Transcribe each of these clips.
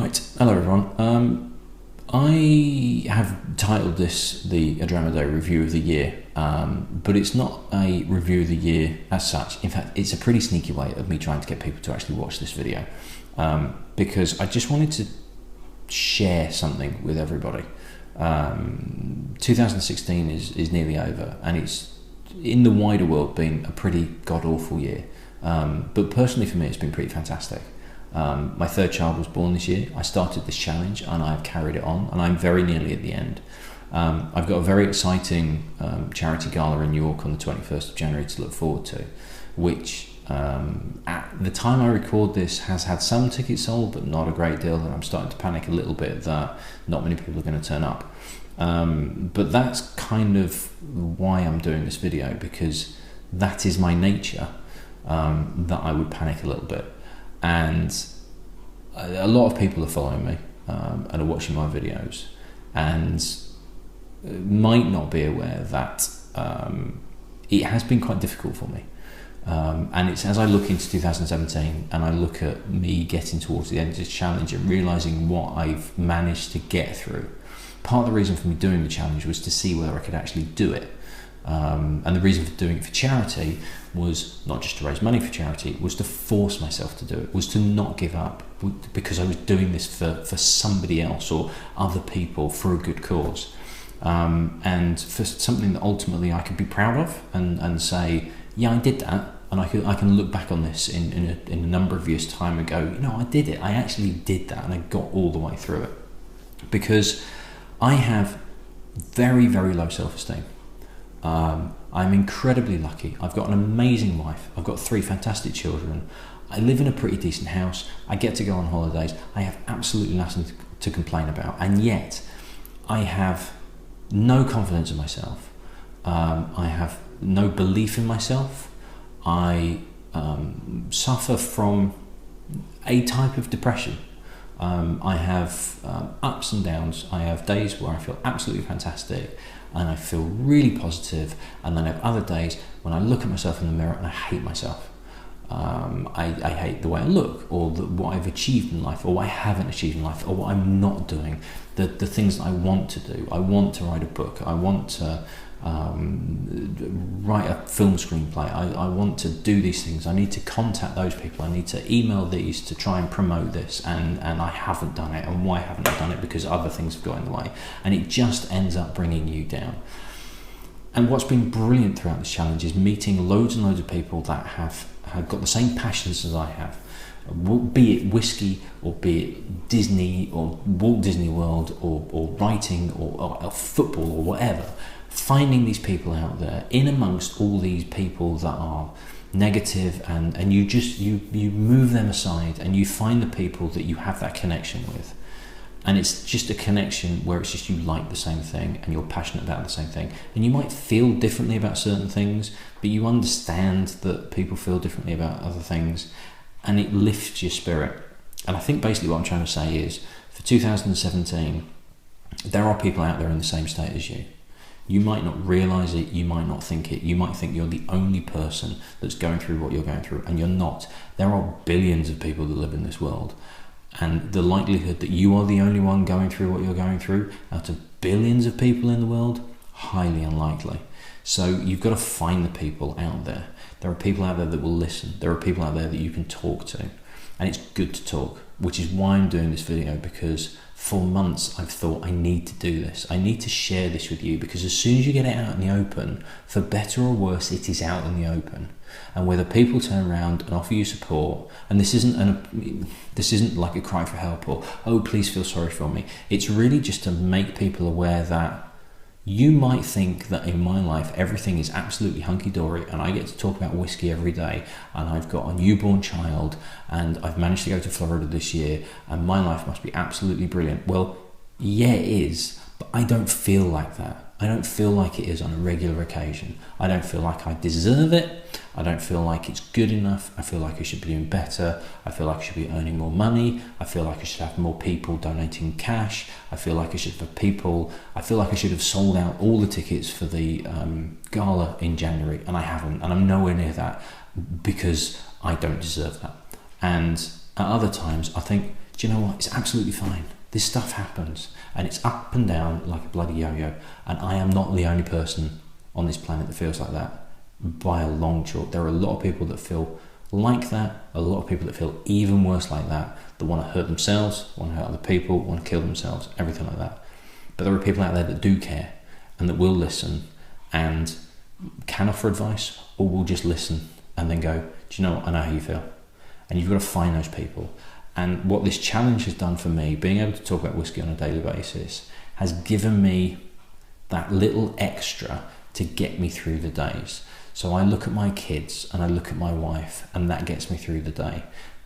Right, hello everyone. I have titled this the Dram Review of the Year, but it's not a review of the year as such. In fact, it's a pretty sneaky way of me trying to get people to actually watch this video, because I just wanted to share something with everybody. 2016 is nearly over, and it's in the wider world been a pretty god-awful year, but personally for me it's been pretty fantastic. My third child was born this year. I started this challenge and I've carried it on, and I'm very nearly at the end. I've got a very exciting charity gala in New York on the 21st of January to look forward to, which at the time I record this has had some tickets sold but not a great deal, and I'm starting to panic a little bit that not many people are going to turn up. But that's kind of why I'm doing this video, because that is my nature, that I would panic a little bit. And a lot of people are following me and are watching my videos and might not be aware that it has been quite difficult for me, and it's as I look into 2017 and I look at me getting towards the end of this challenge and realising what I've managed to get through. Part of the reason for me doing the challenge was to see whether I could actually do it. And the reason for doing it for charity was not just to raise money for charity, was to force myself to do it, was to not give up, because I was doing this for somebody else or other people for a good cause, and for something that ultimately I could be proud of and say, yeah, I did that, and I can look back on this in a number of years' time and go, you know, I did it, I actually did that, and I got all the way through it. Because I have very, very low self-esteem. I'm incredibly lucky. I've got an amazing wife. I've got 3 fantastic children. I live in a pretty decent house. I get to go on holidays. I have absolutely nothing to complain about. And yet, I have no confidence in myself. I have no belief in myself. I suffer from a type of depression. I have ups and downs. I have days where I feel absolutely fantastic and I feel really positive, and then I have other days when I look at myself in the mirror and I hate myself. I hate the way I look, or what I've achieved in life, or what I haven't achieved in life, or what I'm not doing, the things that I want to do. I want to write a book. I want to write a film screenplay. I want to do these things. I need to contact those people. I need to email these to try and promote this, and I haven't done it. And why haven't I done it? Because other things have got in the way, and it just ends up bringing you down. And what's been brilliant throughout this challenge is meeting loads and loads of people that have got the same passions as I have, be it whiskey, or be it Disney, or Walt Disney World, or writing, or football, or whatever. Finding these people out there in amongst all these people that are negative, and you move them aside and you find the people that you have that connection with, and it's just a connection where it's just you like the same thing and you're passionate about the same thing, and you might feel differently about certain things, but you understand that people feel differently about other things, and it lifts your spirit. And I think basically what I'm trying to say is, for 2017, there are people out there in the same state as you. You might not realise it, you might not think it, you might think you're the only person that's going through what you're going through, and you're not. There are billions of people that live in this world, and the likelihood that you are the only one going through what you're going through out of billions of people in the world, highly unlikely. So you've got to find the people out there. There are people out there that will listen. There are people out there that you can talk to, and it's good to talk, which is why I'm doing this video, because for months I've thought, I need to do this. I need to share this with you, because as soon as you get it out in the open, for better or worse, it is out in the open. And whether people turn around and offer you support, and this isn't like a cry for help or, oh, please feel sorry for me. It's really just to make people aware that you might think that in my life everything is absolutely hunky-dory and I get to talk about whiskey every day, and I've got a newborn child, and I've managed to go to Florida this year, and my life must be absolutely brilliant. Well, yeah, it is, but I don't feel like that. I don't feel like it is on a regular occasion. I don't feel like I deserve it. I don't feel like it's good enough. I feel like I should be doing better. I feel like I should be earning more money. I feel like I should have more people donating cash. I feel like I should have sold out all the tickets for the gala in January, and I haven't, and I'm nowhere near that, because I don't deserve that. And At other times, I think, do you know what? It's absolutely fine. This stuff happens, and it's up and down like a bloody yo-yo, and I am not the only person on this planet that feels like that by a long chalk. There are a lot of people that feel like that, a lot of people that feel even worse like that want to hurt themselves, want to hurt other people, want to kill themselves, everything like that. But there are people out there that do care and that will listen and can offer advice, or will just listen and then go, do you know what, I know how you feel. And you've got to find those people. And what this challenge has done for me, being able to talk about whiskey on a daily basis, has given me that little extra to get me through the days. So I look at my kids and I look at my wife, and that gets me through the day.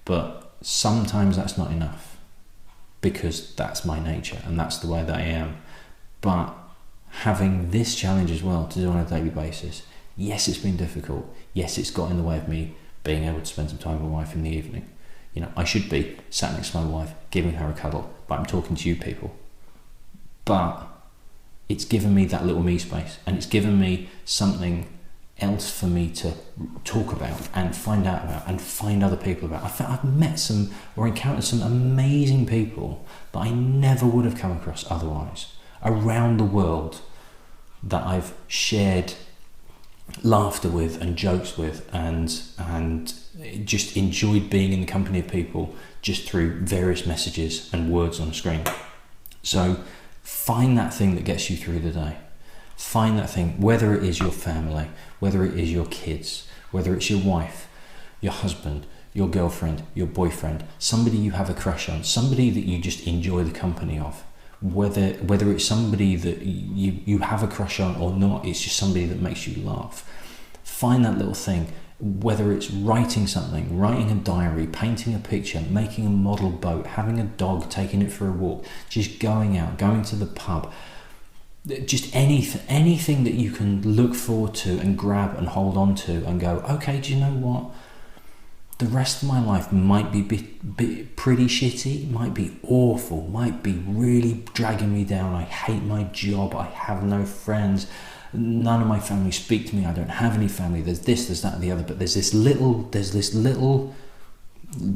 But sometimes that's not enough, because that's my nature and that's the way that I am. But having this challenge as well to do on a daily basis, yes, it's been difficult. Yes, it's got in the way of me being able to spend some time with my wife in the evening. You know, I should be sat next to my wife, giving her a cuddle, but I'm talking to you people. But it's given me that little me space, and it's given me something else for me to talk about and find out about and find other people about. I've met some or encountered some amazing people that I never would have come across otherwise around the world, that I've shared laughter with and jokes with and just enjoyed being in the company of people just through various messages and words on a screen. So find that thing that gets you through the day. Find that thing, whether it is your family, whether it is your kids, whether it's your wife, your husband, your girlfriend, your boyfriend, somebody you have a crush on, somebody that you just enjoy the company of, whether it's somebody that you have a crush on or not, it's just somebody that makes you laugh. Find that little thing, whether it's writing something, writing a diary, painting a picture, making a model boat, having a dog, taking it for a walk, just going out, going to the pub, just anything that you can look forward to and grab and hold on to and go, okay, do you know what? The rest of my life might be pretty shitty, might be awful, might be really dragging me down. I hate my job, I have no friends, none of my family speak to me, I don't have any family, there's this, there's that, and the other, but there's this little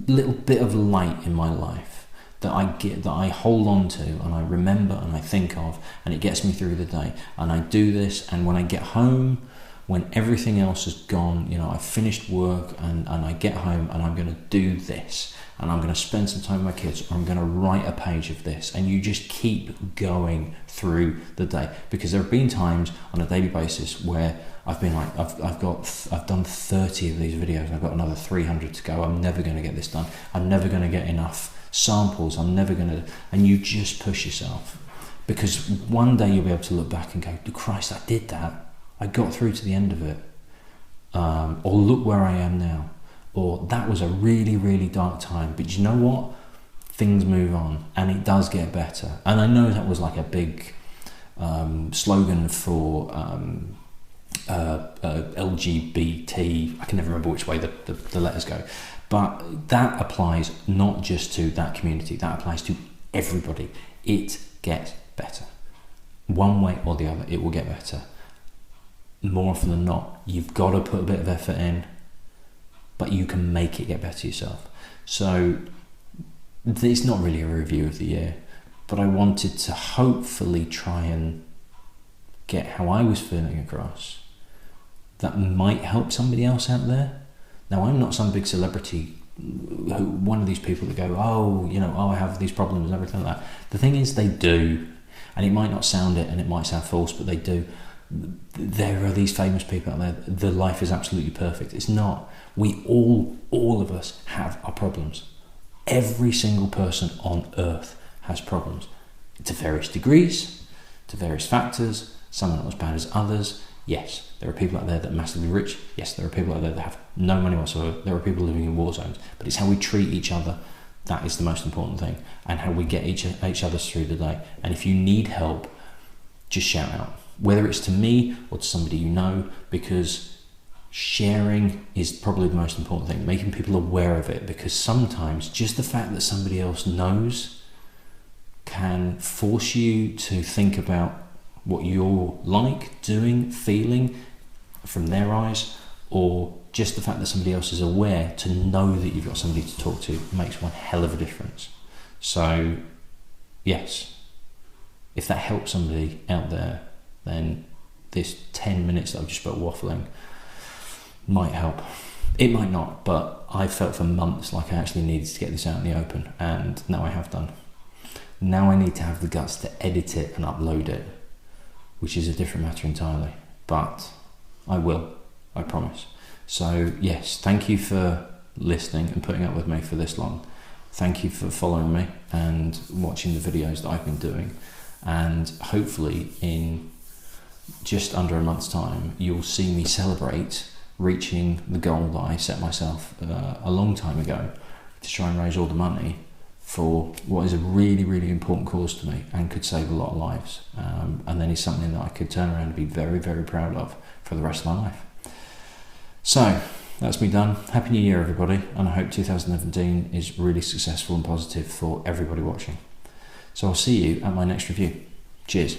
bit of light in my life that I get, that I hold on to and I remember and I think of, and it gets me through the day. And I do this, and when I get home, when everything else is gone, you know, I've finished work and I get home and I'm going to do this, and I'm going to spend some time with my kids, or I'm going to write a page of this, and you just keep going through the day. Because there have been times on a daily basis where I've been like, I've done 30 of these videos, I've got another 300 to go, I'm never going to get this done, I'm never going to get enough samples, I'm never going to, and you just push yourself, because one day you'll be able to look back and go, Christ, I did that, I got through to the end of it, or look where I am now, or that was a really, really dark time, but you know what, things move on and it does get better. And I know that was like a big slogan for LGBT, I can never remember which way the letters go, but that applies not just to that community, that applies to everybody. It gets better. One way or the other, it will get better. More often than not, you've got to put a bit of effort in, but you can make it get better yourself. So it's not really a review of the year, but I wanted to hopefully try and get how I was feeling across. That might help somebody else out there. Now, I'm not some big celebrity, one of these people that go, I have these problems and everything like that. The thing is, they do, and it might not sound it, and it might sound false, but they do. There are these famous people out there, their life is absolutely perfect. It's not. We all of us have our problems. Every single person on earth has problems, to various degrees, to various factors, some are not as bad as others. Yes, there are people out there that are massively rich. Yes, there are people out there that have no money whatsoever. There are people living in war zones. But it's how we treat each other that is the most important thing, and how we get each other through the day. And if you need help, just shout out, whether it's to me or to somebody you know, because sharing is probably the most important thing, making people aware of it, because sometimes just the fact that somebody else knows can force you to think about what you're like, doing, feeling from their eyes, or just the fact that somebody else is aware, to know that you've got somebody to talk to makes one hell of a difference. So yes, if that helps somebody out there, then this 10 minutes that I've just spent waffling might help. It might not, but I felt for months like I actually needed to get this out in the open, and now I have done. Now I need to have the guts to edit it and upload it, which is a different matter entirely, but I will, I promise. So yes, thank you for listening and putting up with me for this long. Thank you for following me and watching the videos that I've been doing, and hopefully in just under a month's time you'll see me celebrate reaching the goal that I set myself a long time ago, to try and raise all the money for what is a really, really important cause to me and could save a lot of lives, and then it's something that I could turn around and be very, very proud of for the rest of my life. So that's me done. Happy New Year, everybody, and I hope 2017 is really successful and positive for everybody watching. So I'll see you at my next review. Cheers.